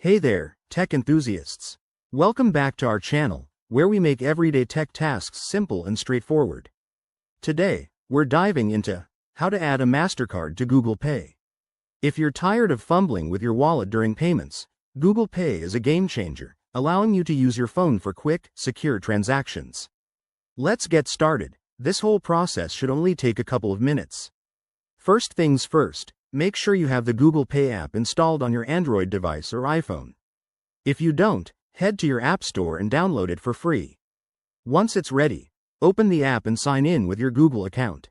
Hey there, tech enthusiasts. Welcome back to our channel, where we make everyday tech tasks simple and straightforward. Today, we're diving into how to add a Mastercard to Google Pay. If you're tired of fumbling with your wallet during payments, Google Pay is a game changer, allowing you to use your phone for quick, secure transactions. Let's get started. This whole process should only take a couple of minutes. First things first, make sure you have the Google Pay app installed on your Android device or iPhone. If you don't, head to your App Store and download it for free. Once it's ready, open the app and sign in with your Google account.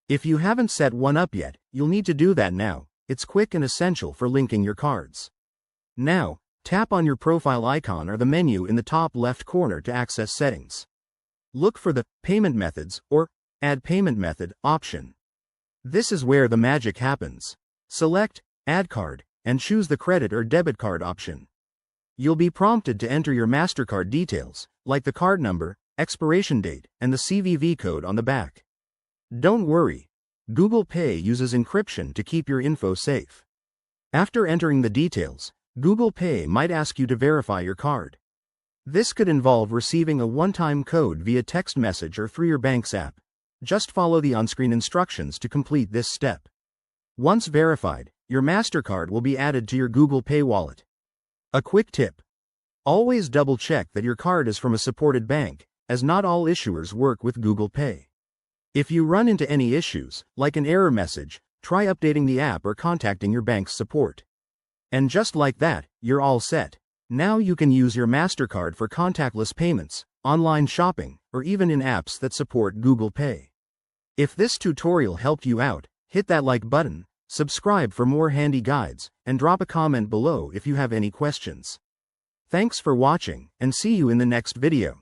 If you haven't set one up yet, you'll need to do that now. It's quick and essential for linking your cards. Now, tap on your profile icon or the menu in the top left corner to access settings. Look for the Payment Methods or Add Payment Method option. This is where the magic happens. Select Add Card and choose the credit or debit card option. You'll be prompted to enter your Mastercard details, like the card number, expiration date, and the CVV code on the back. Don't worry, Google Pay uses encryption to keep your info safe. After entering the details, Google Pay might ask you to verify your card. This could involve receiving a one-time code via text message or through your bank's app. Just follow the on-screen instructions to complete this step. Once verified, your Mastercard will be added to your Google Pay wallet. A quick tip: always double-check that your card is from a supported bank, as not all issuers work with Google Pay. If you run into any issues, like an error message, try updating the app or contacting your bank's support. And just like that, you're all set. Now you can use your Mastercard for contactless payments, online shopping, or even in apps that support Google Pay. If this tutorial helped you out, hit that like button, subscribe for more handy guides, and drop a comment below if you have any questions. Thanks for watching, and see you in the next video.